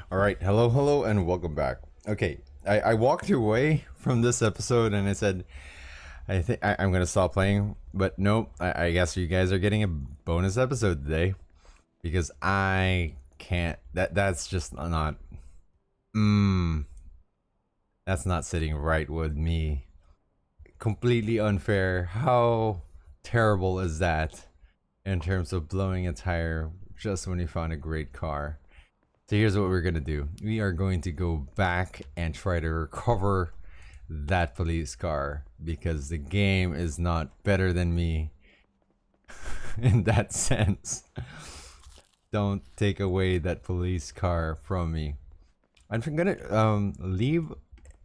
All right, hello, and welcome back. Okay, I walked away from this episode and I said, I think I'm gonna stop playing, but nope. I guess you guys are getting a bonus episode today because I can't. That's just not. Mmm, that's not sitting right with me. Completely unfair. How terrible is that in terms of blowing a tire just when you found a great car? So here's what we're gonna do. We are going to go back and try to recover that police car because the game is not better than me in that sense. Don't take away that police car from me. I'm gonna leave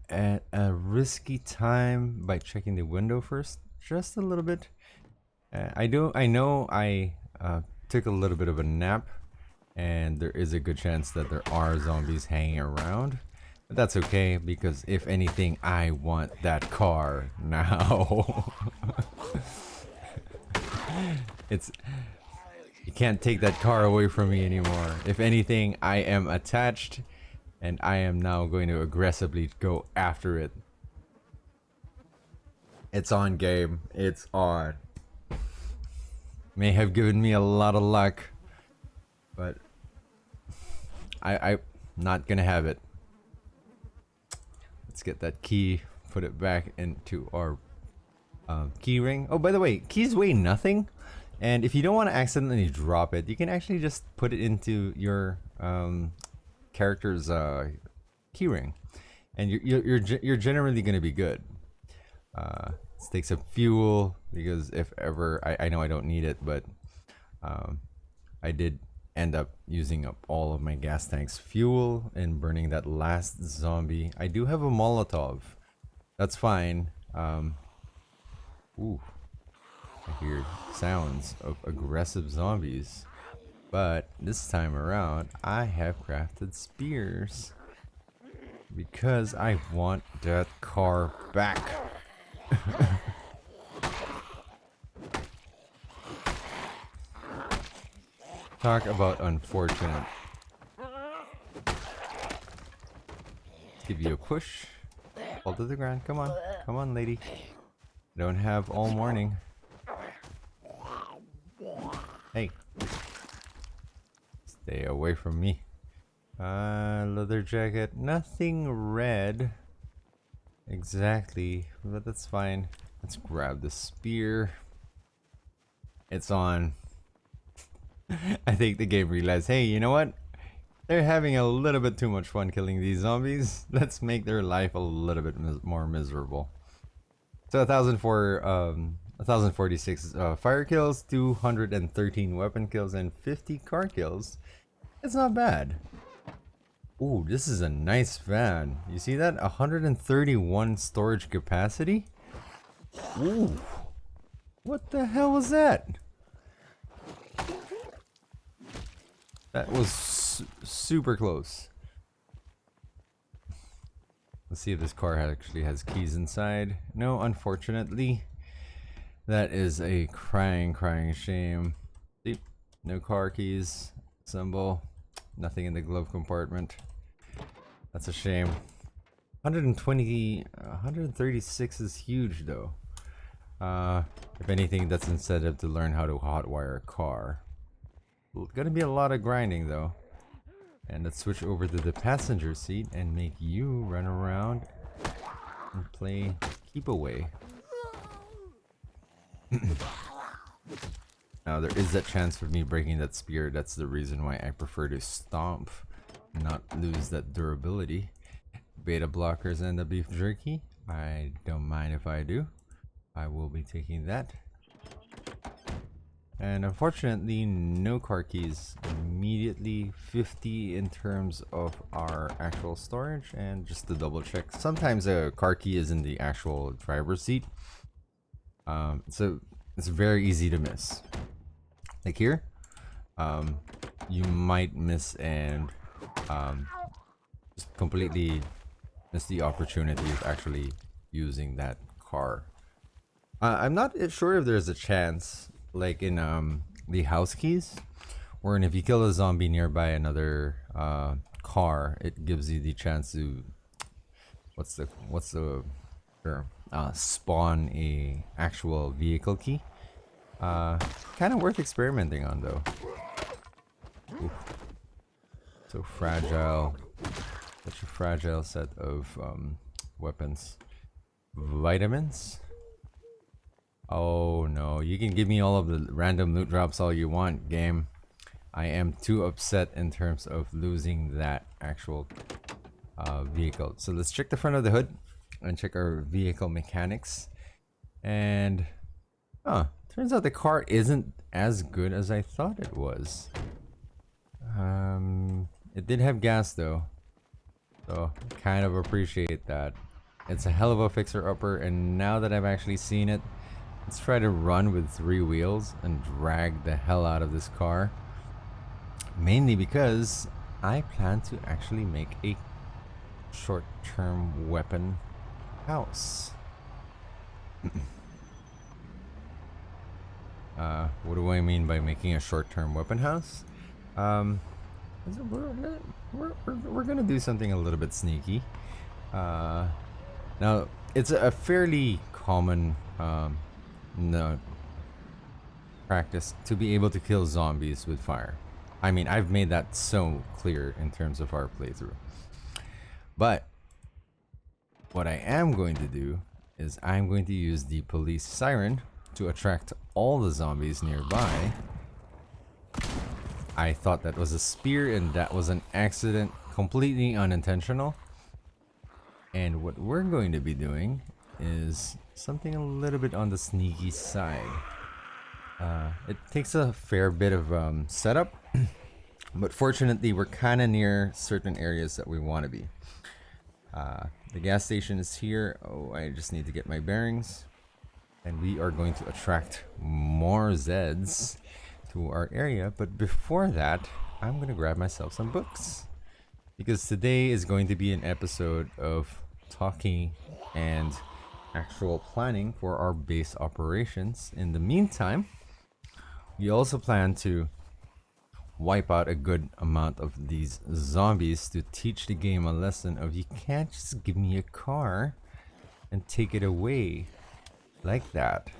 at a risky time by checking the window first, just a little bit. I know I took a little bit of a nap, and there is a good chance that there are zombies hanging around. But that's okay, because if anything, I want that car now. It's You can't take that car away from me anymore. If anything, I am attached, and I am now going to aggressively go after it. It's on, game. It's on. May have given me a lot of luck, but I'm not gonna have it. Let's get that key, put it back into our key ring. Oh, by the way, keys weigh nothing, and if you don't want to accidentally drop it, you can actually just put it into your character's key ring, and you're generally gonna be good. This takes some fuel because if ever I know I don't need it, but I did end up using up all of my gas tank's fuel and burning that last zombie. I do have a Molotov. That's fine. Ooh, I hear sounds of aggressive zombies. But this time around, I have crafted spears because I want that car back. Talk about unfortunate. Let's give you a push. Fall to the ground. Come on. Come on, lady. Don't have all morning. Hey. Stay away from me. Leather jacket. Nothing red. Exactly. But that's fine. Let's grab the spear. It's on. I think the game realized, hey, you know what? They're having a little bit too much fun killing these zombies. Let's make their life a little bit more miserable. So 1046 fire kills, 213 weapon kills, and 50 car kills. It's not bad. Ooh, this is a nice van. You see that? 131 storage capacity? Ooh. What the hell was that? That was super close. Let's see if this car actually has keys inside. No, unfortunately. That is a crying shame. See? No car keys. Symbol. Nothing in the glove compartment. That's a shame. 136 is huge though. If anything, that's incentive to learn how to hotwire a car. Gonna be a lot of grinding though. And let's switch over to the passenger seat and make you run around and play keep away. Now there is that chance for me breaking that spear. That's the reason why I prefer to stomp, not lose that durability. Beta blockers and the beef jerky. I don't mind if I do. I will be taking that. And unfortunately, no car keys. Immediately 50 in terms of our actual storage. And just to double check, sometimes a car key is in the actual driver's seat. So it's very easy to miss. Like here, you might miss and just completely miss the opportunity of actually using that car. I'm not sure if there's a chance, like in the house keys, wherein if you kill a zombie nearby another car, it gives you the chance to what's the term? Spawn a actual vehicle key. Kind of worth experimenting on though. Ooh. So fragile. Such a fragile set of weapons. Vitamins? Oh no, you can give me all of the random loot drops all you want, game. I am too upset in terms of losing that actual vehicle. So let's check the front of the hood and check our vehicle mechanics. And turns out the car isn't as good as I thought it was. It did have gas though, so kind of appreciate that. It's a hell of a fixer-upper, and now that I've actually seen it, let's try to run with 3 wheels and drag the hell out of this car. Mainly because I plan to actually make a short-term weapon house. What do I mean by making a short-term weapon house? We're gonna do something a little bit sneaky. Now it's a fairly common practice to be able to kill zombies with fire. I mean, I've made that so clear in terms of our playthrough. But what I am going to do is I'm going to use the police siren to attract all the zombies nearby. I thought that was a spear, and that was an accident, completely unintentional. And what we're going to be doing is something a little bit on the sneaky side. It takes a fair bit of setup, but fortunately we're kind of near certain areas that we want to be. The gas station is here. Oh, I just need to get my bearings. And we are going to attract more Zeds to our area, but before that, I'm gonna grab myself some books, because today is going to be an episode of talking and actual planning for our base operations. In the meantime, we also plan to wipe out a good amount of these zombies to teach the game a lesson of you can't just give me a car and take it away like that.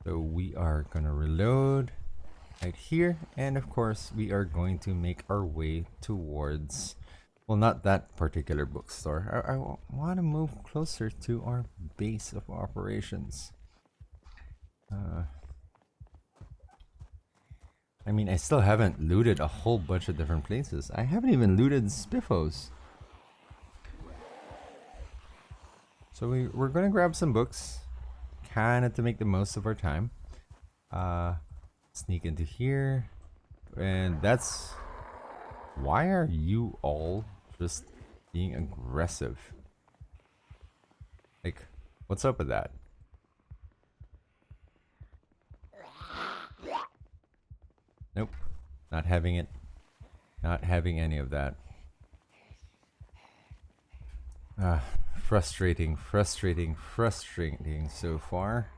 So we are gonna reload right here, and of course we are going to make our way towards, well, not that particular bookstore. I want to move closer to our base of operations. I mean, I still haven't looted a whole bunch of different places. I haven't even looted Spiffos. So we're gonna grab some books, kind of to make the most of our time. Sneak into here, and that's why are you all just being aggressive? Like, what's up with that? Nope, not having it. Not having any of that. Frustrating so far.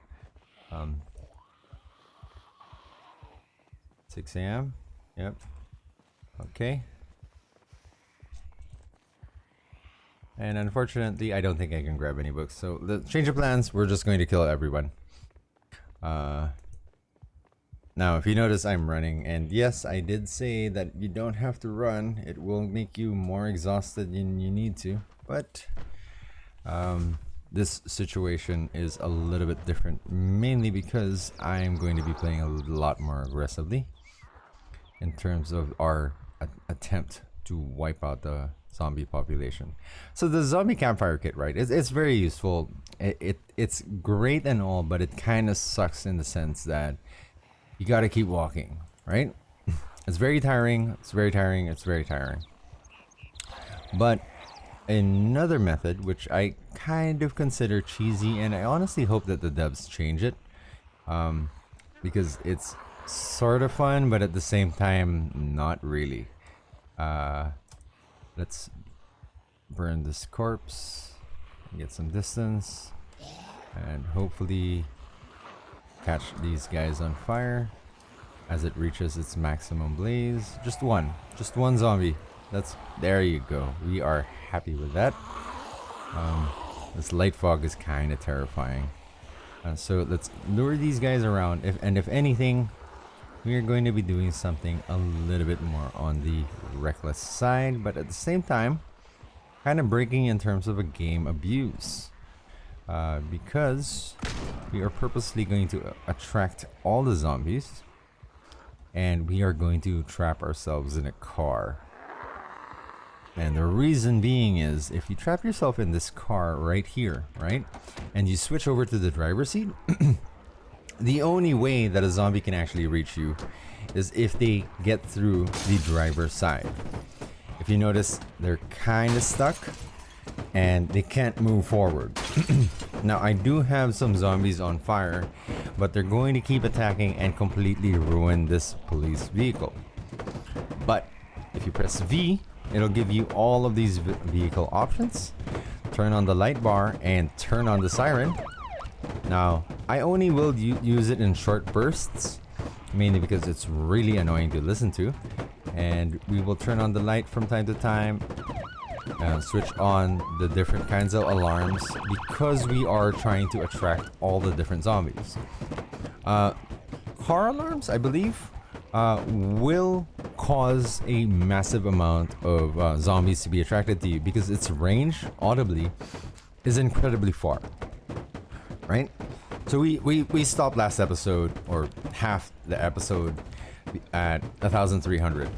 6 a.m. Yep. Okay. And unfortunately, I don't think I can grab any books. So the change of plans, we're just going to kill everyone. Now, if you notice, I'm running, and yes, I did say that you don't have to run. It will make you more exhausted than you need to, but this situation is a little bit different, mainly because I'm going to be playing a lot more aggressively in terms of our attempt to wipe out the zombie population. So the zombie campfire kit, right? It's very useful. It's great and all, but it kind of sucks in the sense that you got to keep walking, right? It's very tiring. It's very tiring. It's very tiring. But another method, which I kind of consider cheesy, and I honestly hope that the devs change it, because it's sort of fun, but at the same time, not really. Let's burn this corpse, get some distance, and hopefully catch these guys on fire. as it reaches its maximum blaze. Just one zombie. There you go. We are happy with that. This light fog is kind of terrifying. So let's lure these guys around. If anything, we are going to be doing something a little bit more on the reckless side, but at the same time, kind of breaking in terms of a game abuse. Because we are purposely going to attract all the zombies, and we are going to trap ourselves in a car. And the reason being is, if you trap yourself in this car right here, right, and you switch over to the driver's seat, the only way that a zombie can actually reach you is if they get through the driver's side. If you notice, they're kind of stuck and they can't move forward. Now, I do have some zombies on fire, but they're going to keep attacking and completely ruin this police vehicle. But if you press V, it'll give you all of these vehicle options. Turn on the light bar and turn on the siren. Now, I only will use it in short bursts, mainly because it's really annoying to listen to. And we will turn on the light from time to time, switch on the different kinds of alarms, because we are trying to attract all the different zombies. Car alarms, I believe, will cause a massive amount of zombies to be attracted to you, because its range audibly is incredibly far, right? So we stopped last episode, or half the episode, at 1,300,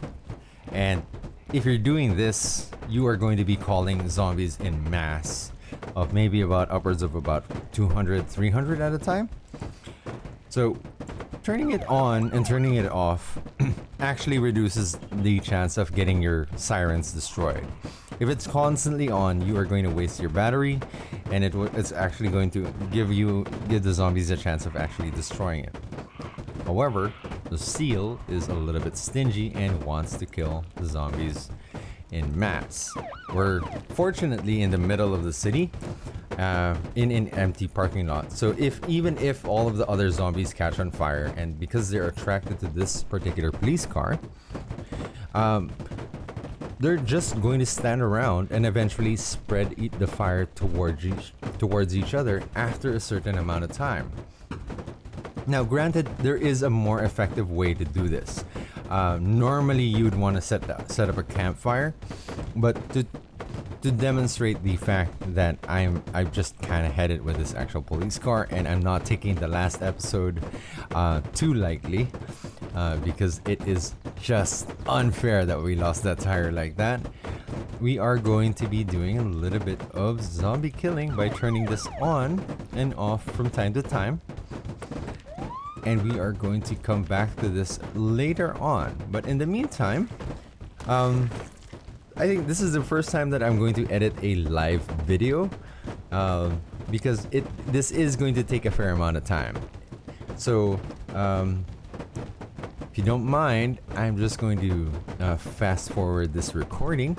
and if you're doing this, you are going to be calling zombies in mass of maybe about upwards of about 200, 300 at a time. So turning it on and turning it off actually reduces the chance of getting your sirens destroyed. If it's constantly on, you are going to waste your battery, and it's actually going to give the zombies a chance of actually destroying it. However, the seal is a little bit stingy and wants to kill the zombies in mass. We're fortunately in the middle of the city, in an empty parking lot. So even if all of the other zombies catch on fire, and because they're attracted to this particular police car, they're just going to stand around and eventually spread the fire towards each other after a certain amount of time. Now, granted, there is a more effective way to do this. Normally, you'd want to set up a campfire, but to demonstrate the fact that I've just kind of headed with this actual police car, and I'm not taking the last episode too lightly, because it is just unfair that we lost that tire like that. We are going to be doing a little bit of zombie killing by turning this on and off from time to time. And we are going to come back to this later on. But in the meantime, I think this is the first time that I'm going to edit a live video, because this is going to take a fair amount of time. So, if you don't mind, I'm just going to fast forward this recording,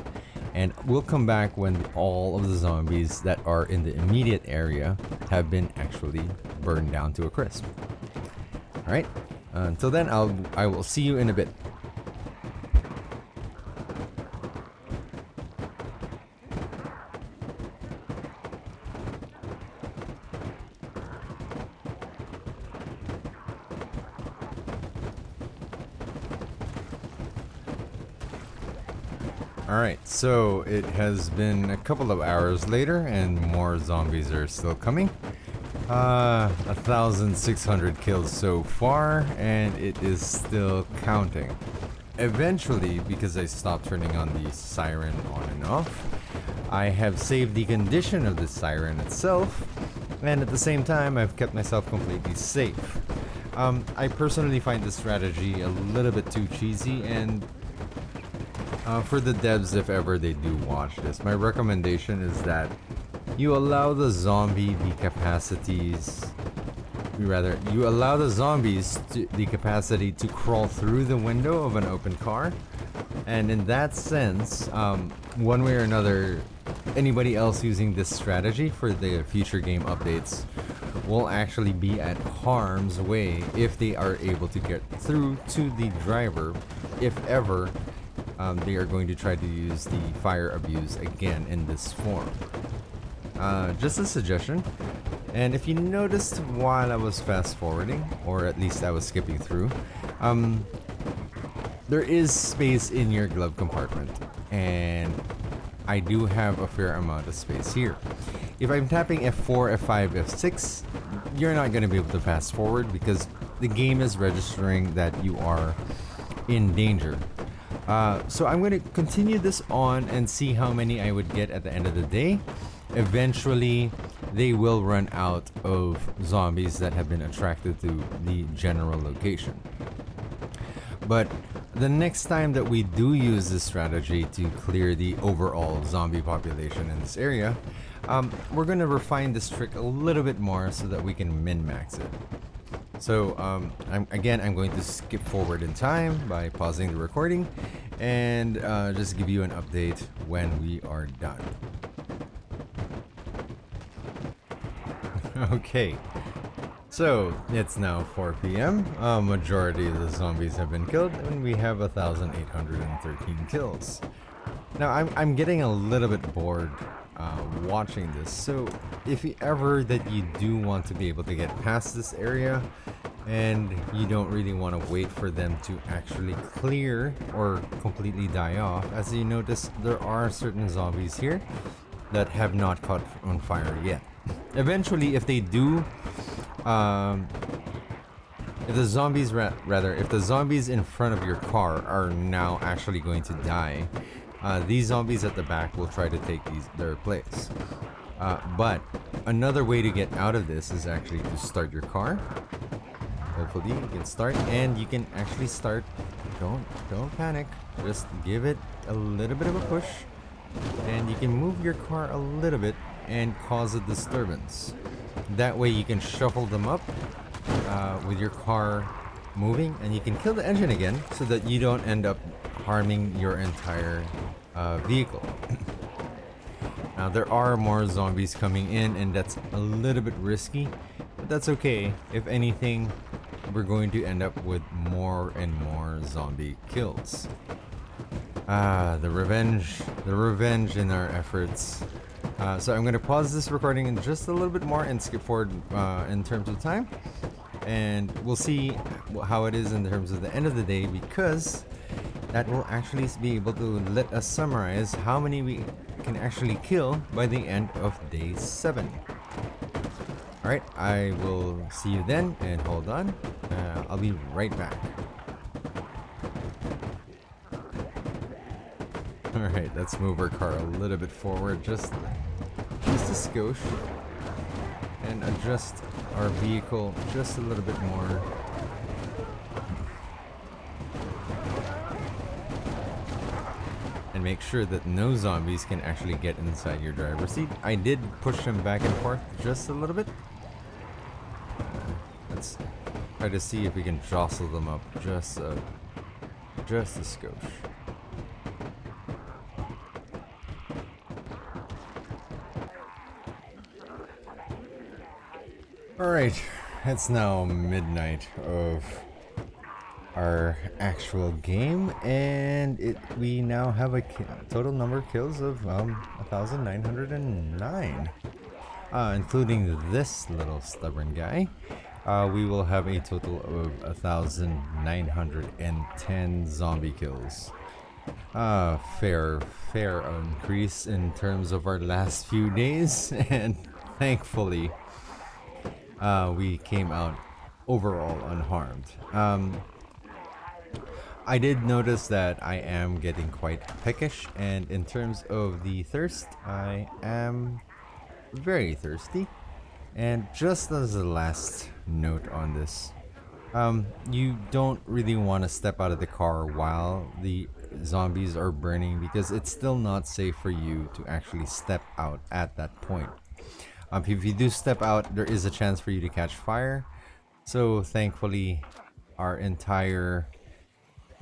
and we'll come back when all of the zombies that are in the immediate area have been actually burned down to a crisp. Alright, until then, I will see you in a bit. Alright, so it has been a couple of hours later and more zombies are still coming. 1,600 kills so far, and it is still counting. Eventually, because I stopped turning on the siren on and off, I have saved the condition of the siren itself, and at the same time I've kept myself completely safe. I personally find this strategy a little bit too cheesy, and for the devs, if ever they do watch this, my recommendation is that you allow the zombies the capacity to crawl through the window of an open car, and in that sense, one way or another, anybody else using this strategy for the future game updates will actually be at harm's way if they are able to get through to the driver, if ever they are going to try to use the fire abuse again in this form. Just a suggestion. And if you noticed while I was fast forwarding, or at least I was skipping through, there is space in your glove compartment, and I do have a fair amount of space here. If I'm tapping F4, F5, F6, you're not going to be able to fast forward because the game is registering that you are in danger. So I'm going to continue this on and see how many I would get at the end of the day. Eventually, they will run out of zombies that have been attracted to the general location. But the next time that we do use this strategy to clear the overall zombie population in this area, we're going to refine this trick a little bit more so that we can min-max it. So I'm going to skip forward in time by pausing the recording and just give you an update when we are done. Okay, so it's now 4 p.m. A majority of the zombies have been killed, and we have 1,813 kills. Now I'm getting a little bit bored watching this, so if ever that you do want to be able to get past this area and you don't really want to wait for them to actually clear or completely die off, as you notice, there are certain zombies here that have not caught on fire yet. Eventually, if they do, if the zombies if the zombies in front of your car are now actually going to die, these zombies at the back will try to take their place. But another way to get out of this is actually to start your car. Hopefully you can start, and you can actually start. Don't panic. Just give it a little bit of a push, and you can move your car a little bit and cause a disturbance. That way you can shuffle them up with your car moving, and you can kill the engine again so that you don't end up harming your entire vehicle. Now there are more zombies coming in, and that's a little bit risky, but that's okay. If anything, we're going to end up with more and more zombie kills. The revenge in our efforts. So I'm going to pause this recording in just a little bit more and skip forward in terms of time, and we'll see how it is in terms of the end of the day, because that will actually be able to let us summarize how many we can actually kill by the end of day 7. Alright, I will see you then, and hold on, I'll be right back. Alright, let's move our car a little bit forward, just a skosh, and adjust our vehicle just a little bit more. And make sure that no zombies can actually get inside your driver's seat. I did push them back and forth just a little bit. Let's try to see if we can jostle them up just a skosh. Alright, it's now midnight of our actual game, and we now have a total number of kills of 1,909, including this little stubborn guy. We will have a total of 1,910 zombie kills. Fair increase in terms of our last few days, and thankfully we came out overall unharmed. I did notice that I am getting quite peckish, and in terms of the thirst, I am very thirsty. And just as a last note on this, you don't really want to step out of the car while the zombies are burning, because it's still not safe for you to actually step out at that point. If you do step out, there is a chance for you to catch fire. So thankfully, our entire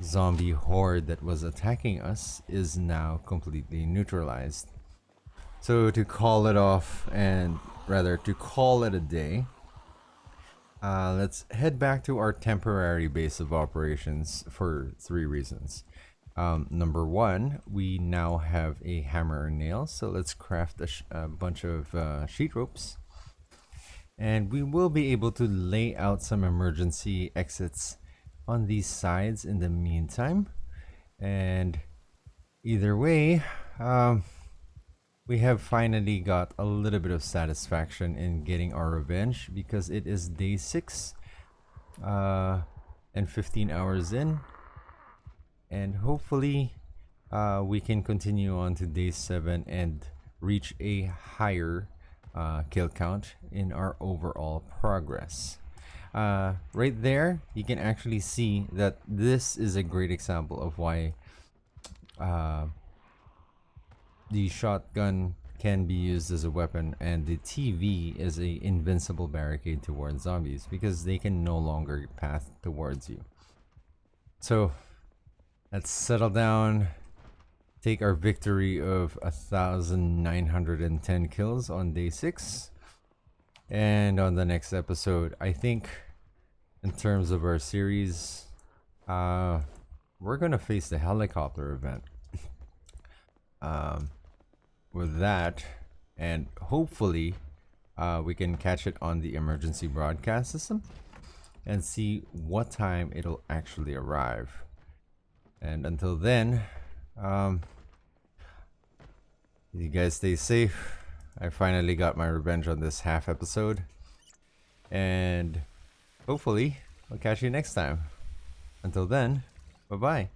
zombie horde that was attacking us is now completely neutralized. So to call it off, and rather to call it a day, Let's head back to our temporary base of operations for 3 reasons. Number one, we now have a hammer and nail, so let's craft a bunch of sheet ropes. And we will be able to lay out some emergency exits on these sides in the meantime. And either way, we have finally got a little bit of satisfaction in getting our revenge because it is day 6 and 15 hours in. And hopefully we can continue on to day 7 and reach a higher kill count in our overall progress. Right there, you can actually see that this is a great example of why the shotgun can be used as a weapon and the TV is a invincible barricade towards zombies because they can no longer path towards you. So let's settle down, take our victory of 1,910 kills on day 6. And on the next episode, I think in terms of our series, we're gonna face the helicopter event. With that, and hopefully we can catch it on the emergency broadcast system and see what time it'll actually arrive. And until then, you guys stay safe. I finally got my revenge on this half episode, and hopefully I'll catch you next time. Until then, bye bye.